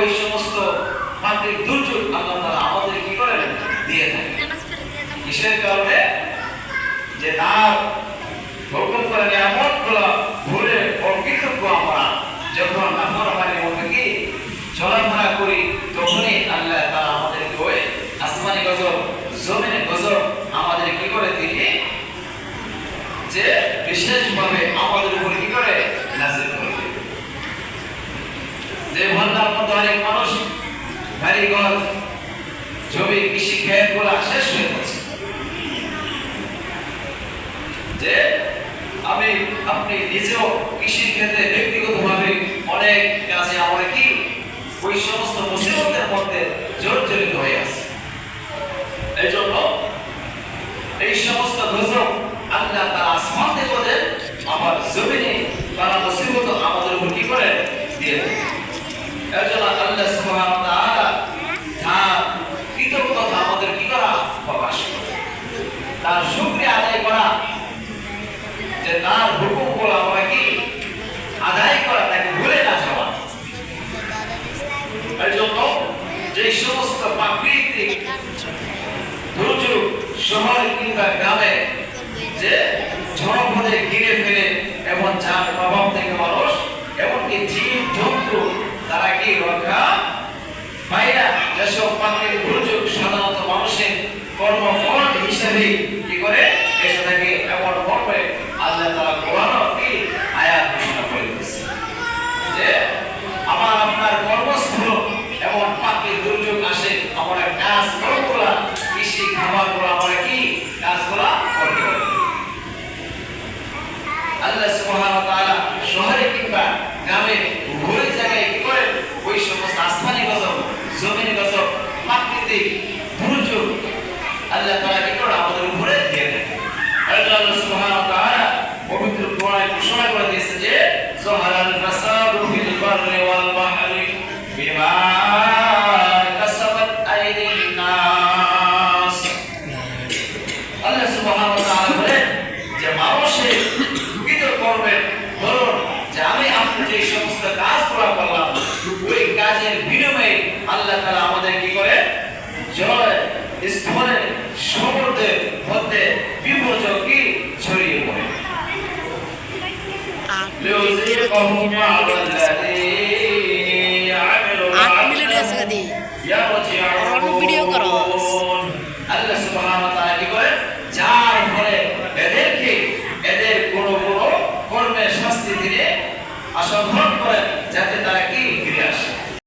ওই সমস্ত প্রাকৃতিক দুর্যোগ আল্লাহ তাআলা আমাদের কি করেন দিয়ে থাকেন। কিসের কারণে? যে তার হুকুম করে নিয়ামতগুলো ভুলে অকৃতজ্ঞ আমরা যখন নাফরমানির মধ্যে কি চলাফেরা করি, তখনই আল্লাহ তাআলা আমাদের ওই আসমানি গজব জমিনে গজব আমাদের কি করে তিনি যে বিশেষভাবে আমাদের উপর কি করে নাযিল করবে। যে বন্যার মধ্যে অনেক মানুষ বাড়িঘর জমি কৃষি ক্ষেতগুলো শেষ হয়ে যাচ্ছে, যে আপনি নিজেও কৃষি ক্ষেত্রে ব্যক্তিগতভাবে অনেক কাজে আমরা কি ওই সমস্ত মুসিবতের মধ্যে জর্জরিত হয়ে আছে। এই জন্য এই সমস্ত গজব আল্লাহ তাআলা আসমান থেকে দেন, আবার জমিনে তারা মুসিবত আমাদের উপর কি করে দিয়ে দেন। এর জন্য আল্লাহ সুবহানাহু ওয়া তাআলা তার কৃতজ্ঞতা আমাদের কি করা প্রকাশ করা, তার শুকরিয়া আদায় করা, যে তার হুকুমগুলো আমরা কি আদায় করা, তাকে ভুলে না যাওয়া। এর জন্য যে সমস্ত প্রাকৃতিক দুর্যোগ শহর কিংবা গ্রামে যে ঝড়পথে ঘিরে ফেলে এবং যার প্রভাব থেকে মানুষ এমনকি জীব জন্তু তারা কি রক্ষা পায় না। যেসব প্রাকৃতিক দুর্যোগ সাধারণত মানুষের কর্মফল হিসেবে কি করে এসে থাকে, এমন মর্মে আল্লাহ তাআলা কোরআনে কি আয়াত ঘোষণা করে দিয়েছে যে আমার আপনার কর্মস্থল এমন প্রাকৃতিক দুর্যোগ আসে, আমরা কাজ কর্মগুলা কৃষি খামারগুলো আমরা কি কাজগুলা করতে পারি। আল্লাহ সুবহানাহু ওয়া তাআলা শহরে কিংবা গ্রামে উভয় জায়গায় কি করে ওই সমস্ত আসমানি গজব জমিনি গজব প্রাকৃতিক দুর্যোগ আল্লাহ তাআলা কি করে আমাদের উপরে দিয়ে দেন। আল্লাহ সুবহানাহু ওয়া তাআলা পবিত্র কোরআনে ঘোষণা করে দিয়েছে যে যাহারাল ফাসাদু ফিল বাররি ওয়াল বাহরি বিমা কাসাবাত আইদিন নাস। আল্লাহ সুবহানাহু ওয়া তাআলা বলেন যে মানুষের দুঃখিত করবে, ধরুন যে আমি আপনি যে সমস্ত কাজগুলো করলাম ওই কাজের বিনিময়ে আল্লাহ তাআলা আমাদের কি করে জয় স্থলে সমুদ্রের মধ্যে বিপর্যয় কি ছড়িয়ে পড়ে। ভিডিও করো।